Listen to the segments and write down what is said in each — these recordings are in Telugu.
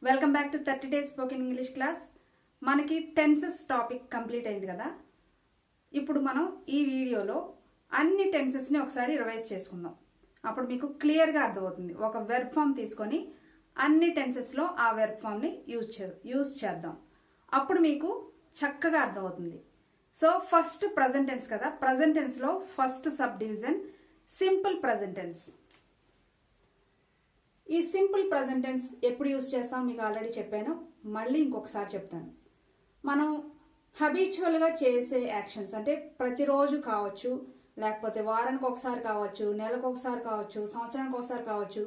Welcome back to 30 days spoken English class. మనకి టెన్సెస్ టాపిక్ కంప్లీట్ అయింది కదా. ఇప్పుడు మనం ఈ వీడియోలో అన్ని టెన్సెస్ని ఒకసారి రివైజ్ చేసుకుందాం. అప్పుడు మీకు క్లియర్గా అర్థమవుతుంది. ఒక వెర్బ్ ఫామ్ తీసుకొని అన్ని టెన్సెస్లో ఆ వెర్బ్ ఫామ్ని యూజ్ చేద్దాం. అప్పుడు మీకు చక్కగా అర్థమవుతుంది. సో ఫస్ట్ ప్రజెంట్ టెన్స్ కదా. ప్రజెంట్ టెన్స్లో first subdivision simple present tense. ఈ సింపుల్ ప్రజెంట్ టెన్స్ ఎప్పుడు యూజ్ చేస్తాం మీకు ఆల్రెడీ చెప్పాను, మళ్ళీ ఇంకొకసారి చెప్తాను. మనం హ్యాబిచువల్గా చేసే యాక్షన్స్ అంటే ప్రతిరోజు కావచ్చు, లేకపోతే వారానికి ఒకసారి కావచ్చు, నెలకు ఒకసారి కావచ్చు, సంవత్సరానికి ఒకసారి కావచ్చు,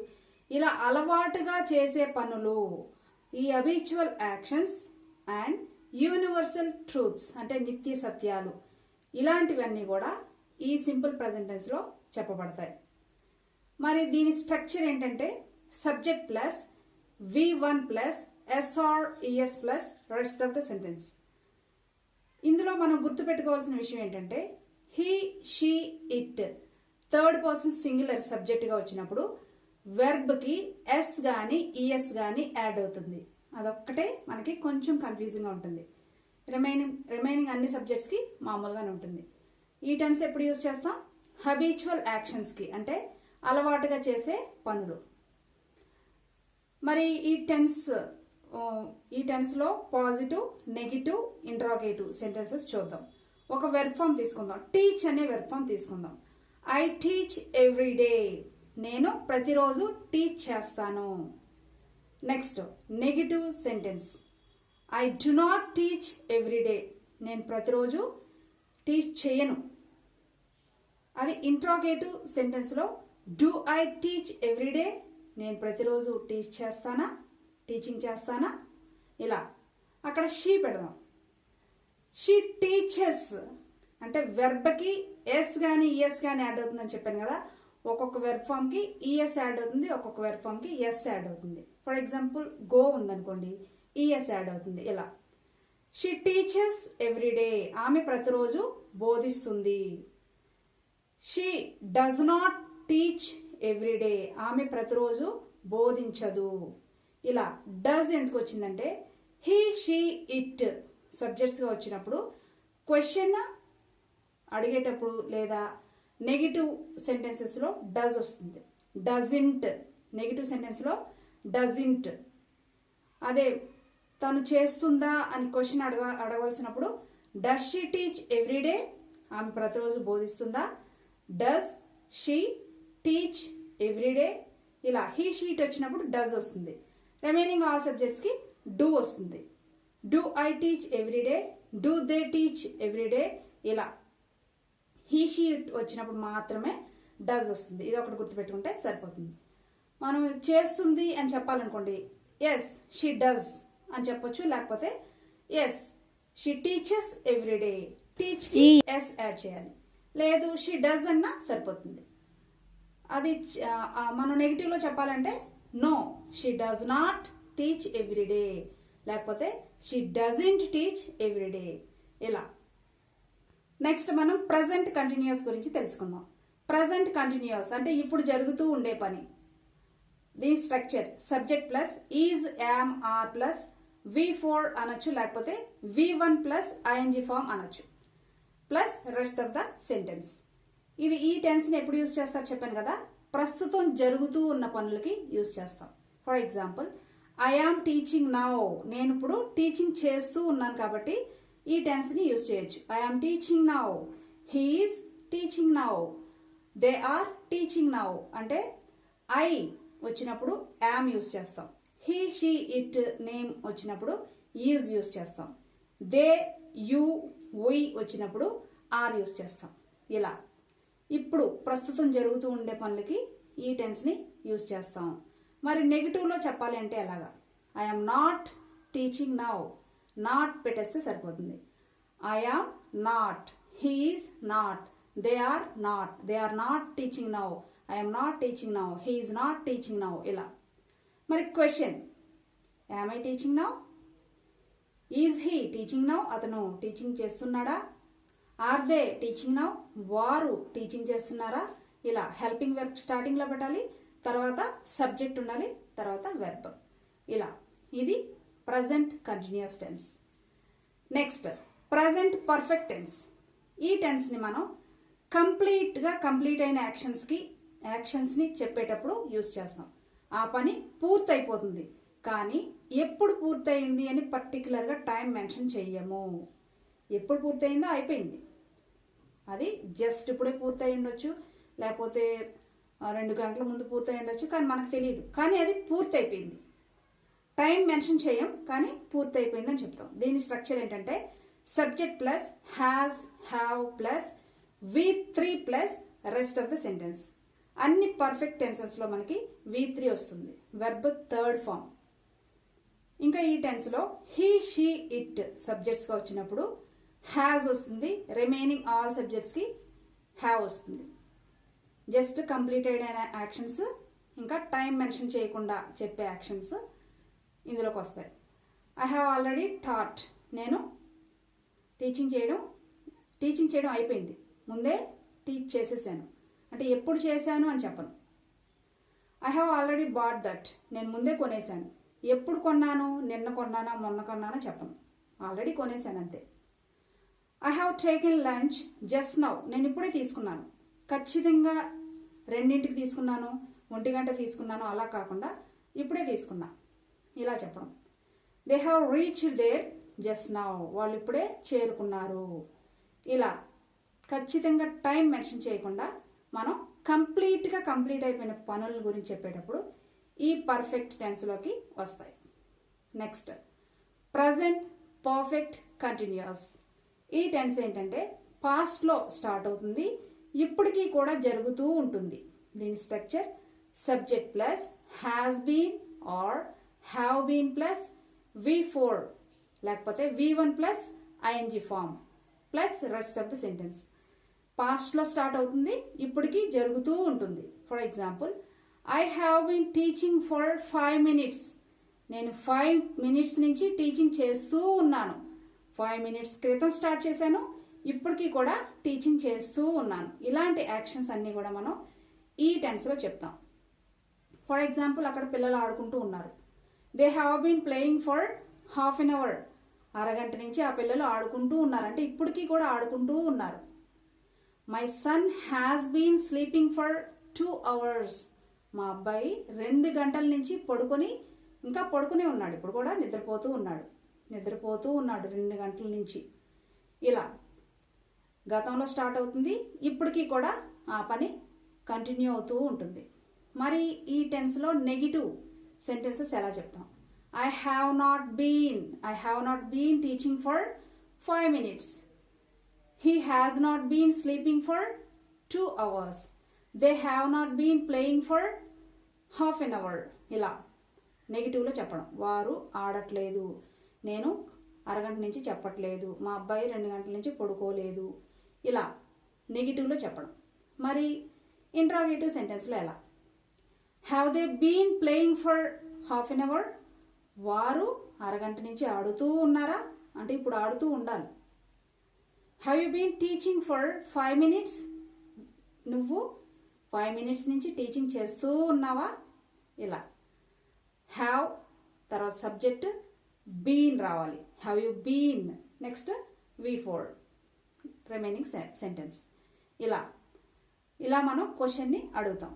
ఇలా అలవాటుగా చేసే పనులు, ఈ habitual actions and universal truths అంటే నిత్య సత్యాలు, ఇలాంటివన్నీ కూడా ఈ సింపుల్ ప్రజెంట్ టెన్స్లో చెప్పబడతాయి. మరి దీని స్ట్రక్చర్ ఏంటంటే subject plus V1 plus SR/ES plus rest of the sentence. ఇందులో మనం గుర్తుపెట్టుకోవాల్సిన విషయం ఏంటంటే he, she, it third person singular సబ్జెక్ట్గా వచ్చినప్పుడు వెర్బ్కి ఎస్ కానీ ఈఎస్ కానీ యాడ్ అవుతుంది. అదొక్కటే మనకి కొంచెం కన్ఫ్యూజింగ్గా ఉంటుంది. రిమైనింగ్ అన్ని సబ్జెక్ట్స్కి మామూలుగానే ఉంటుంది. ఈ టెన్స్ ఎప్పుడు యూజ్ చేస్తాం? హ్యాబిచువల్ యాక్షన్స్కి అంటే అలవాటుగా చేసే పనులు. మరి ఈ టెన్స్లో పాజిటివ్, నెగిటివ్, ఇంట్రాగేటివ్ సెంటెన్సెస్ చూద్దాం. ఒక వెర్బ్ ఫామ్ తీసుకుందాం. టీచ్ అనే వెర్బ్ ఫామ్ తీసుకుందాం. ఐ టీచ్ ఎవ్రీ డే, నేను ప్రతిరోజు టీచ్ చేస్తాను. Next negative sentence I do not teach every day, నేను ప్రతిరోజు టీచ్ చేయను. అది ఇంట్రాగేటివ్ సెంటెన్స్లో do I teach every day, నేను ప్రతిరోజు టీచింగ్ చేస్తానా, ఇలా. అక్కడ షీ పెడదాం. షీ టీచెస్ అంటే వెర్బ్కి ఎస్ కానీ ఈఎస్ కానీ యాడ్ అవుతుందని చెప్పాను కదా. ఒక్కొక్క వెర్బ్ ఫామ్కి ఈఎస్ యాడ్ అవుతుంది, ఒక్కొక్క వెర్బ్ ఫామ్కి ఎస్ యాడ్ అవుతుంది. ఫర్ ఎగ్జాంపుల్ గో ఉందనుకోండి, ఈఎస్ యాడ్ అవుతుంది, ఇలా. షీ టీచెస్ ఎవ్రీ డే, ఆమె ప్రతిరోజు బోధిస్తుంది. She does not teach every day, ఆమె ప్రతిరోజు బోధించదు. ఇలా డస్ ఎందుకు వచ్చిందంటే హీ, షీ, ఇట్ సబ్జెక్ట్స్గా వచ్చినప్పుడు క్వశ్చన్ అడిగేటప్పుడు లేదా నెగిటివ్ సెంటెన్సెస్లో డస్ వస్తుంది. డజింట్ నెగిటివ్ సెంటెన్స్లో డజింట్. అదే తను చేస్తుందా అని క్వశ్చన్ అడగవలసినప్పుడు does she teach every day, ఆమె ప్రతిరోజు బోధిస్తుందా. Does she teach every day, ఇలా. హీ, షీట్ వచ్చినప్పుడు డస్ వస్తుంది. రిమైనింగ్ ఆల్ సబ్జెక్ట్స్కి డూ వస్తుంది. Do I teach every day, do they teach every day, ఇలా. హీ, షీట్ వచ్చినప్పుడు మాత్రమే డస్ వస్తుంది. ఇది ఒకటి గుర్తుపెట్టుకుంటే సరిపోతుంది. మనం చేస్తుంది అని చెప్పాలనుకోండి, ఎస్ షీ డస్ అని చెప్పొచ్చు, లేకపోతే yes she teaches every day, టీచ్కి ఎస్ యాడ్ చేయాలి. లేదు షీ డస్ అన్నా సరిపోతుంది. అది మనం నెగిటివ్లో చెప్పాలంటే no she does not teach every day, లేకపోతే she doesn't teach every day, ఇలా. నెక్స్ట్ మనం ప్రజెంట్ కంటిన్యూస్ గురించి తెలుసుకుందాం. ప్రజెంట్ కంటిన్యూస్ అంటే ఇప్పుడు జరుగుతూ ఉండే పని. దీని structure subject plus is, am, are plus V4 అనొచ్చు, లేకపోతే V1 ప్లస్ ING ఫామ్ అనొచ్చు, plus rest of the sentence. ఇది ఈ టెన్స్ని ఎప్పుడు యూజ్ చేస్తారు చెప్పాను కదా. ప్రస్తుతం జరుగుతూ ఉన్న పనులకి యూజ్ చేస్తాం. For example I am teaching now, నేను ఇప్పుడు టీచింగ్ చేస్తూ ఉన్నాను కాబట్టి ఈ టెన్స్ని యూజ్ చేయొచ్చు. I am teaching now, he is teaching now, they are teaching now. అంటే ఐ వచ్చినప్పుడు యామ్ యూజ్ చేస్తాం. హీ, షీ, ఇట్, నేమ్ వచ్చినప్పుడు ఈజ్ యూజ్ చేస్తాం. దే, యూ, వి వచ్చినప్పుడు ఆర్ యూజ్ చేస్తాం, ఇలా. ఇప్పుడు ప్రస్తుతం జరుగుతూ ఉండే పనులకి ఈ టెన్స్ని యూజ్ చేస్తాం. మరి నెగిటివ్లో చెప్పాలి అంటే ఎలాగా? I am not teaching now, not పెట్టేస్తే సరిపోతుంది. I am not, he is not, they are not teaching now, I am not teaching now, he is not teaching now, ఇలా. మరి question am I teaching now, is he teaching now, అతను టీచింగ్ చేస్తున్నాడా. ఆర్ దే టీచింగ్ నౌ, వారు టీచింగ్ చేస్తున్నారా, ఇలా. హెల్పింగ్ వెర్బ్ స్టార్టింగ్లో పెట్టాలి, తర్వాత సబ్జెక్ట్ ఉండాలి, తర్వాత వెర్బ్, ఇలా. ఇది present continuous tense. Next present perfect tense. ఈ టెన్స్ని మనం కంప్లీట్ అయిన యాక్షన్స్ని చెప్పేటప్పుడు యూజ్ చేస్తాం. ఆ పని పూర్తయిపోతుంది, కానీ ఎప్పుడు పూర్తయింది అని పర్టికులర్గా టైం మెన్షన్ చెయ్యము. ఎప్పుడు పూర్తయిందో అయిపోయింది, అది జస్ట్ ఇప్పుడే పూర్తయి ఉండొచ్చు, లేకపోతే 2 గంటల ముందు పూర్తయి ఉండొచ్చు, కానీ మనకు తెలియదు. కానీ అది పూర్తయిపోయింది. టైం మెన్షన్ చేయం, కానీ పూర్తయిపోయింది అని చెప్తాం. దీని స్ట్రక్చర్ ఏంటంటే subject plus has, have plus V3 plus rest of the sentence. అన్ని పర్ఫెక్ట్ టెన్సెస్లో మనకి V3 వస్తుంది, వెర్బ్ థర్డ్ ఫామ్. ఇంకా ఈ టెన్స్లో హీ, షీ, ఇట్ సబ్జెక్ట్స్గా వచ్చినప్పుడు హ్యాస్ వస్తుంది, రిమైనింగ్ ఆల్ సబ్జెక్ట్స్కి హ్యావ్ వస్తుంది. జస్ట్ కంప్లీట్ అయిన యాక్షన్స్, ఇంకా టైం మెన్షన్ చేయకుండా చెప్పే యాక్షన్స్ ఇందులోకి వస్తాయి. ఐ హ్యావ్ ఆల్రెడీ టాట్, నేను టీచింగ్ చేయడం అయిపోయింది, ముందే టీచ్ చేసేసాను. అంటే ఎప్పుడు చేశాను అని చెప్పను. I have already bat that, నేను ముందే కొనేసాను. ఎప్పుడు కొన్నాను, నిన్న కొన్నానా మొన్న కొన్నానా చెప్పను, ఆల్రెడీ కొనేసాను అంతే. I have taken lunch just now, నేను ఇప్పుడే తీసుకున్నాను. ఖచ్చితంగా 2ంటికి తీసుకున్నాను, 1 గంట తీసుకున్నాను అలా కాకుండా ఇప్పుడే తీసుకున్నా ఇలా చెప్పడం. They have reached there just now, వాళ్ళు ఇప్పుడే చేరుకున్నారు. ఇలా ఖచ్చితంగా టైం మెన్షన్ చేయకుండా మనం కంప్లీట్ అయిపోయిన పనుల గురించి చెప్పేటప్పుడు ఈ పర్ఫెక్ట్ టెన్స్లోకి వస్తాయి. Next present perfect continuous. ఈ టెన్స్ ఏంటంటే పాస్ట్లో స్టార్ట్ అవుతుంది, ఇప్పటికీ కూడా జరుగుతూ ఉంటుంది. దీని structure subject plus has been or have been plus V4 లేకపోతే V1 plus ING form plus rest of the sentence. పాస్ట్లో స్టార్ట్ అవుతుంది, ఇప్పటికీ జరుగుతూ ఉంటుంది. For example, I have been teaching for 5 minutes. నేను 5 minutes నుంచి టీచింగ్ చేస్తూ ఉన్నాను. 5 minutes క్రితం స్టార్ట్ చేశాను, ఇప్పటికీ కూడా టీచింగ్ చేస్తూ ఉన్నాను. ఇలాంటి యాక్షన్స్ అన్నీ కూడా మనం ఈ టెన్స్లో చెప్తాం. ఫర్ ఎగ్జాంపుల్, అక్కడ పిల్లలు ఆడుకుంటూ ఉన్నారు. They have been playing for ½ an hour. అరగంట నుంచి ఆ పిల్లలు ఆడుకుంటూ ఉన్నారు, అంటే ఇప్పటికీ కూడా ఆడుకుంటూ ఉన్నారు. My son has been sleeping for 2 hours. మా అబ్బాయి 2 గంటల నుంచి పడుకునే ఉన్నాడు, ఇప్పుడు కూడా నిద్రపోతూ ఉన్నాడు 2 గంటల నుంచి. ఇలా గతంలో స్టార్ట్ అవుతుంది, ఇప్పటికీ కూడా ఆ పని కంటిన్యూ అవుతూ ఉంటుంది. మరి ఈ టెన్స్లో నెగిటివ్ సెంటెన్సెస్ ఎలా చెప్తాం? I have not been teaching for 5 minutes. He has not been sleeping for 2 hours. They have not been playing for ½ an hour. ఇలా నెగిటివ్లో చెప్పడం. వారు ఆడట్లేదు, నేను అరగంట నుంచి చెప్పట్లేదు, మా అబ్బాయి 2 గంటల నుంచి పడుకోలేదు. ఇలా నెగిటివ్లో చెప్పడం. మరి ఇంట్రాగేటివ్ సెంటెన్స్లో ఎలా? Have they been playing for ½ an hour. వారు అరగంట నుంచి ఆడుతూ ఉన్నారా, అంటే ఇప్పుడు ఆడుతూ ఉండాలి. Have you been teaching for 5 minutes. నువ్వు 5 minutes నుంచి టీచింగ్ చేస్తూ ఉన్నావా? ఇలా హ్యావ్ తర్వాత సబ్జెక్ట్ బీన్ రావాలి, have you been. Next V4 remaining sentence. ఇలా మనం క్వశ్చన్ని అడుగుతాం.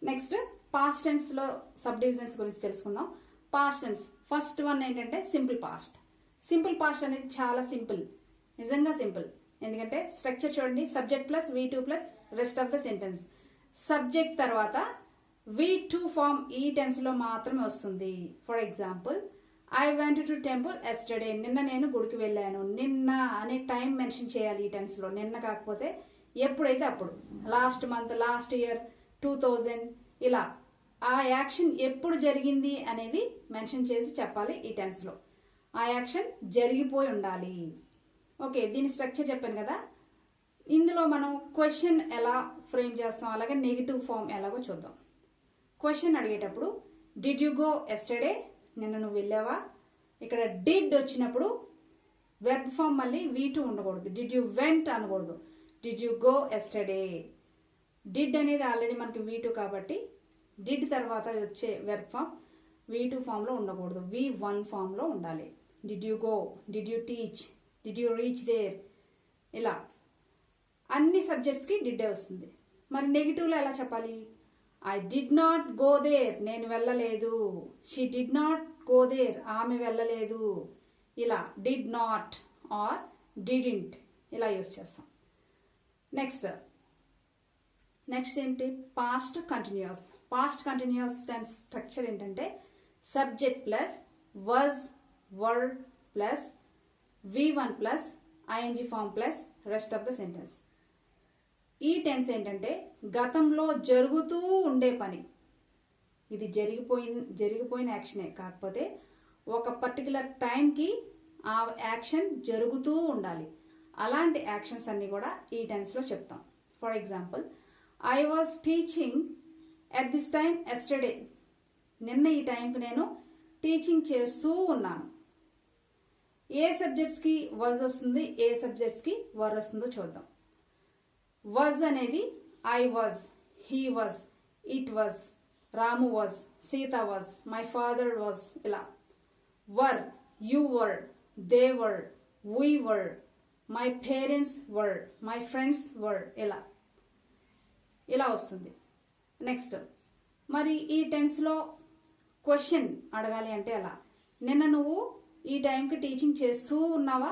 నెక్స్ట్ పాస్ట్ టెన్స్లో సబ్ డివిజన్స్ గురించి తెలుసుకుందాం. పాస్ట్ టెన్స్ ఫస్ట్ వన్ ఏంటంటే సింపుల్ పాస్ట్. సింపుల్ పాస్ట్ అనేది చాలా సింపుల్, నిజంగా సింపుల్. ఎందుకంటే స్ట్రక్చర్ చూడండి, subject plus V2 plus rest of the sentence. Subject తర్వాత V2 ఫామ్ ఈ టెన్స్లో మాత్రమే వస్తుంది. For example, I went to temple yesterday. నిన్న నేను గుడికి వెళ్ళాను. నిన్న అనే టైం మెన్షన్ చేయాలి ఈ టెన్స్లో. నిన్న కాకపోతే ఎప్పుడైతే అప్పుడు, లాస్ట్ మంత్, లాస్ట్ ఇయర్, 2000 ఇలా ఆ యాక్షన్ ఎప్పుడు జరిగింది అనేది మెన్షన్ చేసి చెప్పాలి ఈ టెన్స్లో. ఆ యాక్షన్ జరిగిపోయి ఉండాలి. ఓకే, దీని స్ట్రక్చర్ చెప్పాను కదా. ఇందులో మనం క్వశ్చన్ ఎలా ఫ్రేమ్ చేస్తాం, అలాగే నెగిటివ్ ఫామ్ ఎలాగో చూద్దాం. క్వశ్చన్ అడిగేటప్పుడు డిడ్ యు గో ఎస్టర్డే, నిన్న నువ్వు వెళ్ళావా. ఇక్కడ డిడ్ వచ్చినప్పుడు వెర్బ్ ఫామ్ మళ్ళీ V2 ఉండకూడదు, డిడ్ యు వెంట్ అనకూడదు, did you go yesterday. Did అనేది ఆల్రెడీ మనకి V2 కాబట్టి డిడ్ తర్వాత వచ్చే వెర్బ్ ఫామ్ V2 ఫామ్లో ఉండకూడదు, V1 ఫామ్లో ఉండాలి. Did you go, did you teach, did you reach there, ఇలా అన్ని సబ్జెక్ట్స్కి డిడ్డే వస్తుంది. మరి నెగిటివ్లో ఎలా చెప్పాలి? I did not go there, నేను వెళ్ళలేదు. She did not go there, ఆమె వెళ్ళలేదు. ఇలా డిడ్ నాట్ ఆర్ డిడింట్ ఇలా యూస్ చేస్తాం. నెక్స్ట్ ఏంటి? Past continuous. Past continuous tense structure ఏంటంటే subject plus was were plus V1 plus ING form plus rest of the sentence. ఈ టెన్స్ ఏంటంటే గతంలో జరుగుతూ ఉండే పని. ఇది జరిగిపోయిన యాక్షనే, కాకపోతే ఒక పర్టికులర్ టైంకి ఆ యాక్షన్ జరుగుతూ ఉండాలి. అలాంటి యాక్షన్స్ అన్ని కూడా ఈ టెన్స్లో చెప్తాం. For example, I was teaching at this time yesterday. నిన్న ఈ టైంకి నేను టీచింగ్ చేస్తూ ఉన్నాను. ఏ సబ్జెక్ట్స్కి వాజ్ వస్తుంది, ఏ సబ్జెక్ట్స్కి వర్ వస్తుందో చూద్దాం. వాజ్ అనేది I was, he was, it was, Ramu was, Sita was, my father was, ఇలా. Were, you were, they were, we were, my parents were, my friends were, ఇలా వస్తుంది. నెక్స్ట్, మరి ఈ టెన్స్లో క్వశ్చన్ అడగాలి అంటే ఎలా? నిన్న నువ్వు ఈ టైంకి టీచింగ్ చేస్తూ ఉన్నావా?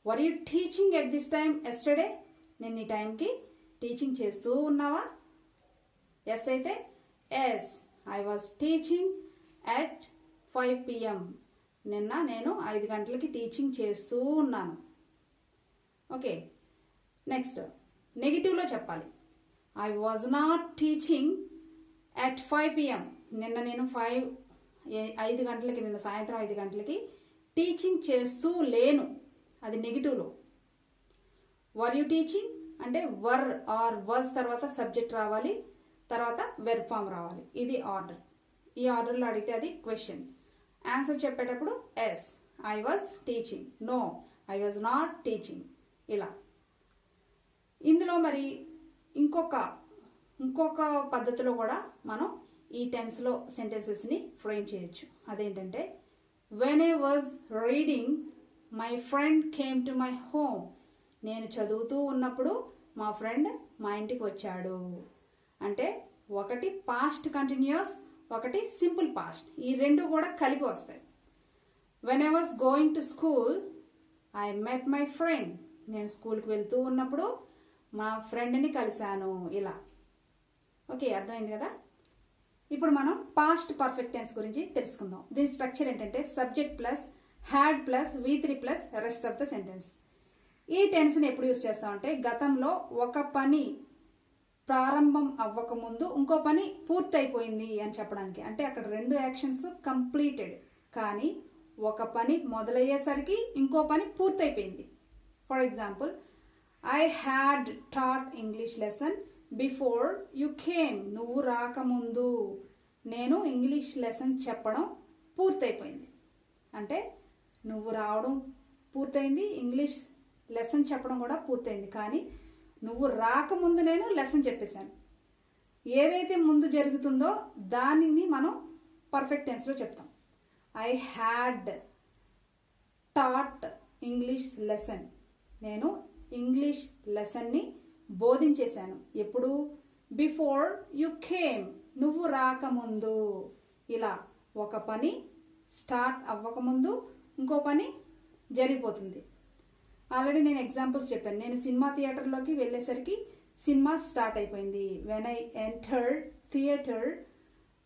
Were you teaching at this time yesterday? నిన్న ఈ టైంకి టీచింగ్ చేస్తూ ఉన్నావా? ఎస్ అయితే yes, I was teaching at 5 PM. నిన్న నేను 5 గంటలకి టీచింగ్ చేస్తూ ఉన్నాను. ఓకే. నెక్స్ట్, నెగిటివ్లో చెప్పాలి. I was not teaching at 5 PM. నిన్న నేను 5 గంటలకి, నిన్న సాయంత్రం 5 గంటలకి టీచింగ్ చేస్తూ లేను. అది నెగిటివ్లో. వర్ యూ టీచింగ్ అంటే వర్ ఆర్ వాజ్ తర్వాత సబ్జెక్ట్ రావాలి, తర్వాత వెర్బ్ ఫామ్ రావాలి. ఇది ఆర్డర్. ఈ ఆర్డర్లో అడిగితే అది క్వశ్చన్. ఆన్సర్ చెప్పేటప్పుడు yes, I was teaching, no, I was not teaching, ఇలా. ఇందులో మరి ఇంకొక పద్ధతిలో కూడా మనం ఈ టెన్స్లో సెంటెన్సెస్ని ఫ్రేమ్ చేయొచ్చు. అదేంటంటే, when I was reading my friend came to my home. నేను చదువుతూ ఉన్నప్పుడు మా ఫ్రెండ్ మా ఇంటికి వచ్చాడు. అంటే ఒకటి పాస్ట్ కంటిన్యూస్, ఒకటి సింపుల్ పాస్ట్. ఈ రెండు కూడా కలిపి వస్తాయి. When I was going to school I met my friend. నేను స్కూల్కి వెళ్తూ ఉన్నప్పుడు మా ఫ్రెండ్ని కలిశాను, ఇలా. ఓకే, అర్థమైంది కదా? ఇప్పుడు మనం పాస్ట్ పర్ఫెక్ట్ టెన్స్ గురించి తెలుసుకుందాం. దీని స్ట్రక్చర్ ఏంటంటే subject plus had plus V3 plus rest of the sentence. ఈ టెన్స్ని ఎప్పుడు యూజ్ చేస్తామంటే గతంలో ఒక పని ప్రారంభం అవ్వకముందు ఇంకో పని పూర్తయిపోయింది అని చెప్పడానికి. అంటే అక్కడ 2 యాక్షన్స్ కంప్లీటెడ్, కానీ ఒక పని మొదలయ్యేసరికి ఇంకో పని పూర్తయిపోయింది. For example, I had taught English lesson before you came. నువ్వు రాకముందు నేను ఇంగ్లీష్ లెసన్ చెప్పడం పూర్తయిపోయింది. అంటే నువ్వు రావడం పూర్తయింది, ఇంగ్లీష్ లెసన్ చెప్పడం కూడా పూర్తయింది, కానీ నువ్వు రాకముందు నేను లెసన్ చెప్పేశాను. ఏదైతే ముందు జరుగుతుందో దానిని మనం పర్ఫెక్ట్ టెన్స్లో చెప్తాం. I had taught English lesson. నేను ఇంగ్లీష్ లెసన్ని బోధించేశాను. ఎప్పుడు? బిఫోర్ యు కేమ్, నువ్వు రాకముందు. ఇలా ఒక పని స్టార్ట్ అవ్వకముందు ఇంకో పని జరిగిపోతుంది. ఆల్రెడీ నేను ఎగ్జాంపుల్స్ చెప్పాను. నేను సినిమా థియేటర్లోకి వెళ్ళేసరికి సినిమా స్టార్ట్ అయిపోయింది. When I entered theatre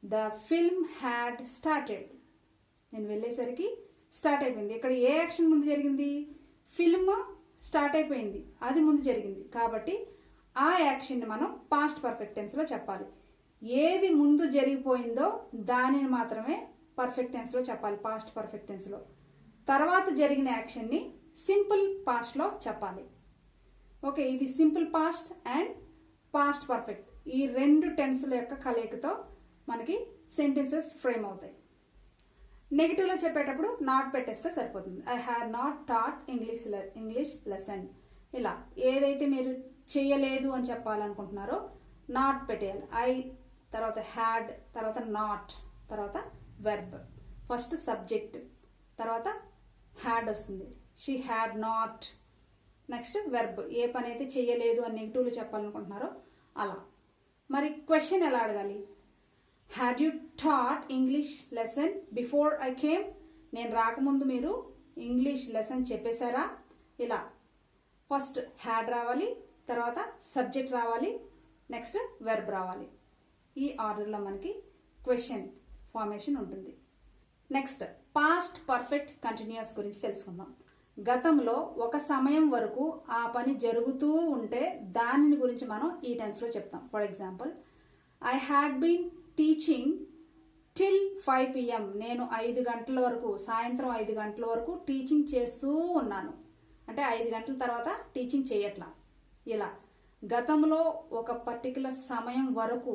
the film had started. నేను వెళ్ళేసరికి స్టార్ట్ అయిపోయింది. ఇక్కడ ఏ యాక్షన్ ముందు జరిగింది? ఫిల్మ్ స్టార్ట్ అయిపోయింది, అది ముందు జరిగింది. కాబట్టి ఆ యాక్షన్ని మనం పాస్ట్ పర్ఫెక్ట్ టెన్స్లో చెప్పాలి. ఏది ముందు జరిగిపోయిందో దానిని మాత్రమే పర్ఫెక్ట్ టెన్స్లో చెప్పాలి, పాస్ట్ పర్ఫెక్ట్ టెన్స్లో. తర్వాత జరిగిన యాక్షన్ని సింపుల్ పాస్ట్లో చెప్పాలి. ఓకే, ఇది simple past and past perfect. ఈ 2 టెన్స్ల యొక్క కలయికతో మనకి సెంటెన్సెస్ ఫ్రేమ్ అవుతాయి. నెగిటివ్లో చెప్పేటప్పుడు నాట్ పెట్టేస్తే సరిపోతుంది. I had not taught English lesson. ఇలా ఏదైతే మీరు చేయలేదు అని చెప్పాలనుకుంటున్నారో నాట్ పెట్టేయాలి. ఐ తర్వాత హ్యాడ్ తర్వాత నాట్ తర్వాత వెర్బ్. ఫస్ట్ సబ్జెక్ట్, తర్వాత హ్యాడ్ వస్తుంది, she had not. Next verb, ఏ పని అయితే చేయలేదు అని నెగిటివ్లో చెప్పాలనుకుంటున్నారో అలా. మరి క్వశ్చన్ ఎలా అడగాలి? Had you taught English lesson before I came? నేను రాకముందు మీరు ఇంగ్లీష్ లెసన్ చెప్పేశారా? ఇలా ఫస్ట్ హ్యాడ్ రావాలి, తర్వాత సబ్జెక్ట్ రావాలి, నెక్స్ట్ వెర్బ్ రావాలి. ఈ ఆర్డర్లో మనకి క్వశ్చన్ ఫార్మేషన్ ఉంటుంది. నెక్స్ట్ పాస్ట్ పర్ఫెక్ట్ కంటిన్యూస్ గురించి తెలుసుకుందాం. గతంలో ఒక సమయం వరకు ఆ పని జరుగుతూ ఉంటే దానిని గురించి మనం ఈ టెన్స్లో చెప్తాం. For example, I had been teaching till 5 PM. నేను 5 గంటల వరకు, సాయంత్రం 5 గంటల వరకు టీచింగ్ చేస్తూ ఉన్నాను. అంటే 5 గంటల తర్వాత టీచింగ్ చేయట్లా. ఇలా గతంలో ఒక పర్టికులర్ సమయం వరకు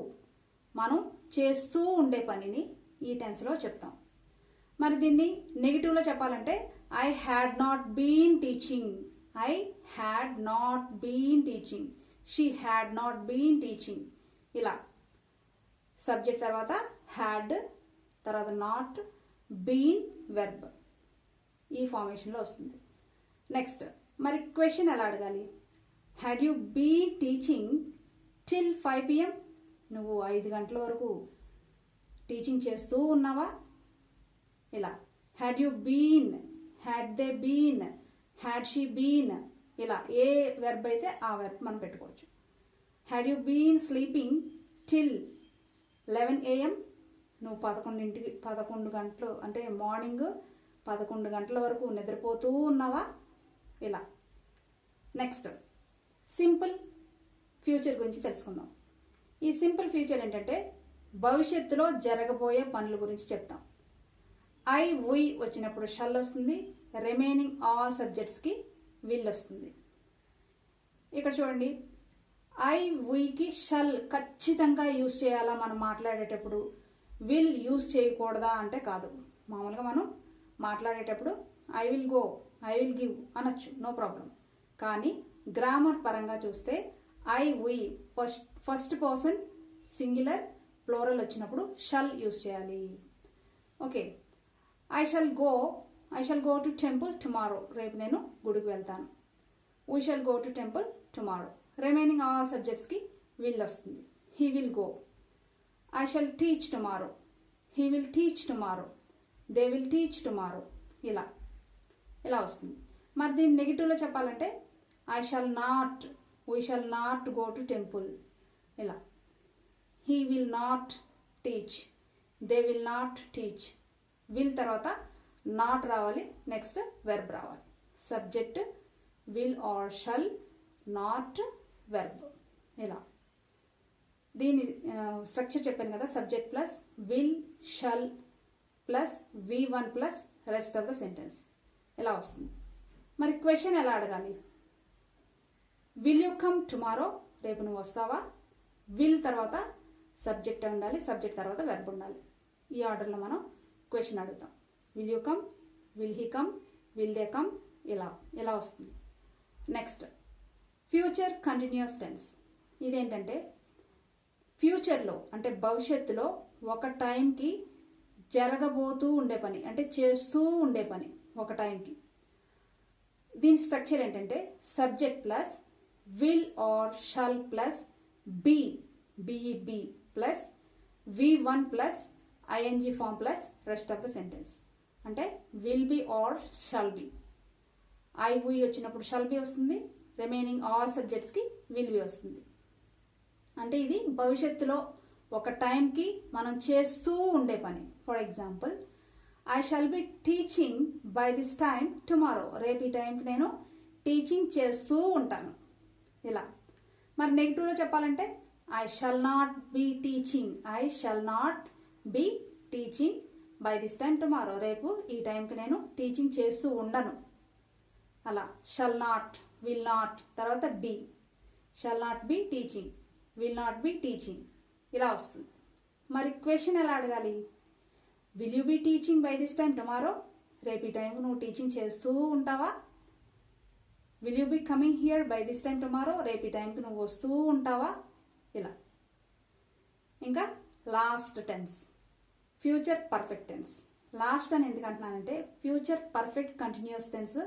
మనం చేస్తూ ఉండే పనిని ఈ టెన్స్లో చెప్తాం. మరి దీన్ని నెగిటివ్లో చెప్పాలంటే I had not been teaching, I had not been teaching, she had not been teaching. ఇలా సబ్జెక్ట్ తర్వాత హ్యాడ్, తర్వాత నాట్, బీన్, వెర్బ్ ఈ ఫార్మేషన్లో వస్తుంది. నెక్స్ట్ మరి క్వశ్చన్ ఎలా అడగాలి? Had you been teaching till 5 PM? నువ్వు 5 గంటల వరకు టీచింగ్ చేస్తూ ఉన్నావా? ఇలా had you been, had they been, had she been, ఇలా ఏ వెర్బ్ అయితే ఆ వెర్బ్ మనం పెట్టుకోవచ్చు. Had you been sleeping till 11 AM? నువ్వు 11 గంటలు అంటే మార్నింగ్ 11 గంటల వరకు నిద్రపోతూ ఉన్నావా? ఇలా. నెక్స్ట్ సింపుల్ ఫ్యూచర్ గురించి తెలుసుకుందాం. ఈ సింపుల్ ఫ్యూచర్ ఏంటంటే భవిష్యత్తులో జరగబోయే పనుల గురించి చెప్తాం. ఐ వి వచ్చినప్పుడు షల్ వస్తుంది, రిమైనింగ్ ఆల్ సబ్జెక్ట్స్కి విల్ వస్తుంది. ఇక్కడ చూడండి, ఐ వికి షల్ ఖచ్చితంగా యూజ్ చేయాలా మనం మాట్లాడేటప్పుడు, విల్ యూజ్ చేయకూడదా అంటే కాదు. మామూలుగా మనం మాట్లాడేటప్పుడు I will go, I will give అనొచ్చు, నో ప్రాబ్లం. కానీ గ్రామర్ పరంగా చూస్తే I we first person singular plural వచ్చినప్పుడు షల్ యూజ్ చేయాలి. Okay, I shall go to temple tomorrow. రేపు నేను గుడికి వెళ్తాను. We shall go to temple tomorrow. Remaining all సబ్జెక్ట్స్కి విల్ వస్తుంది. He will go. I shall teach tomorrow, he will teach tomorrow, they will teach tomorrow. ఇలా వస్తుంది. మరి దీన్ని నెగిటివ్లో చెప్పాలంటే I shall not, we shall not go to temple. ఇలా he will not teach, they will not teach. Will తర్వాత నాట్ రావాలి, నెక్స్ట్ వెర్బ్ రావాలి. Subject will or shall, not, verb. ఇలా దీని స్ట్రక్చర్ చెప్పాను కదా, subject plus will, shall plus V1 plus rest of the sentence. ఇలా వస్తుంది. మరి క్వశ్చన్ ఎలా అడగాలి? Will you come tomorrow? రేపు నువ్వు వస్తావా? విల్ తర్వాత సబ్జెక్ట్ ఉండాలి, సబ్జెక్ట్ తర్వాత వెర్బ్ ఉండాలి. ఈ ఆర్డర్లో మనం క్వశ్చన్ అడుగుతాం. Will you come, will he come, will they come, ఇలా వస్తుంది. Next future continuous tense. ఇదేంటంటే ఫ్యూచర్లో అంటే భవిష్యత్తులో ఒక టైంకి జరగబోతూ ఉండే పని, అంటే చేస్తూ ఉండే పని ఒక టైంకి. దీని స్ట్రక్చర్ ఏంటంటే subject plus will or shall plus be plus V1 plus ING form plus rest of the sentence. అంటే will be or shall be. I we వచ్చినప్పుడు షల్ బి వస్తుంది, రిమైనింగ్ ఆల్ సబ్జెక్ట్స్కి విల్ బి వస్తుంది. అంటే ఇది భవిష్యత్తులో ఒక టైంకి మనం చేస్తూ ఉండే పని. For example, I shall be teaching by this time tomorrow. రేపు ఈ టైంకి నేను టీచింగ్ చేస్తూ ఉంటాను. ఇలా. మరి నెగిటివ్లో చెప్పాలంటే I shall not be teaching, I shall not be teaching by this time tomorrow. రేపు ఈ టైంకి నేను టీచింగ్ చేస్తూ ఉండను. అలా షల్ నాట్, విల్ నాట్ తర్వాత be. Shall not be teaching, will not be teaching, ఇలా వస్తుంది. మరి క్వశ్చన్ ఎలా అడగాలి? Will you be teaching by this time tomorrow? రేపు ఈ టైంకి నువ్వు టీచింగ్ చేస్తూ ఉంటావా? Will you be coming here by this time tomorrow? రేపు ఈ టైంకి నువ్వు వస్తూ ఉంటావా? ఇలా. ఇంకా last tense future perfect tense. Last అని ఎందుకు అంటున్నానంటే ఫ్యూచర్ పర్ఫెక్ట్ కంటిన్యూస్ టెన్స్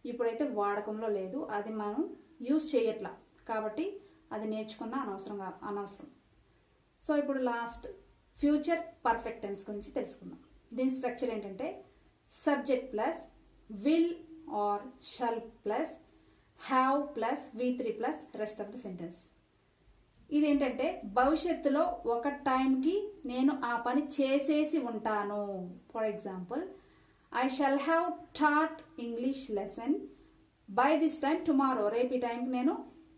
ఇప్పుడైతే వాడకంలో లేదు, అది మనం యూజ్ చేయట్లా, కాబట్టి అది నేర్చుకున్న అనవసరం. సో ఇప్పుడు లాస్ట్ ఫ్యూచర్ పర్ఫెక్ట్ టెన్స్ గురించి తెలుసుకుందాం. దీని స్ట్రక్చర్ ఏంటంటే subject plus will or shall plus have plus V3 plus rest of the sentence. ఇదేంటంటే భవిష్యత్తులో ఒక టైంకి నేను ఆ పని చేసేసి ఉంటాను. For example, I shall have taught English lesson by this time tomorrow. రేపు ఈ టైంకి నేను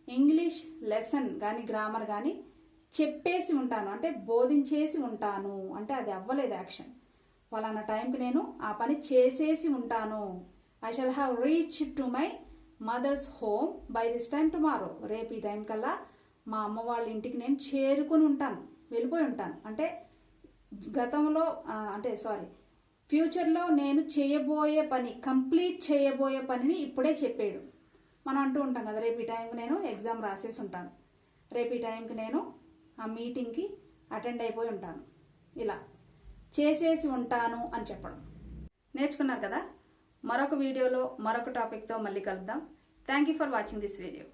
ఇంగ్లీష్ లెసన్ కానీ గ్రామర్ కానీ చెప్పేసి ఉంటాను, అంటే బోధించేసి ఉంటాను, అంటే అది అవ్వలేదు యాక్షన్. ఫలానా టైంకి నేను ఆ పని చేసేసి ఉంటాను. I shall have reach to my mother's home by this time tomorrow. రేపు ఈ టైం కల్లా మా అమ్మ వాళ్ళ ఇంటికి నేను చేరుకుని ఉంటాను, వెళ్ళిపోయి ఉంటాను. అంటే గతంలో ఫ్యూచర్లో నేను చేయబోయే పని, కంప్లీట్ చేయబోయే పనిని ఇప్పుడే చెప్పాడు. మనం అంటూ ఉంటాం కదా, రేపు ఈ టైంకి నేను ఎగ్జామ్ రాసేసి ఉంటాను, రేపు ఈ టైంకి నేను ఆ మీటింగ్కి అటెండ్ అయిపోయి ఉంటాను, ఇలా చేసేసి ఉంటాను అని చెప్పడం. నేర్చుకున్నారు కదా. మరొక వీడియోలో మరొక టాపిక్తో మళ్ళీ కలుద్దాం. Thank you for watching this video.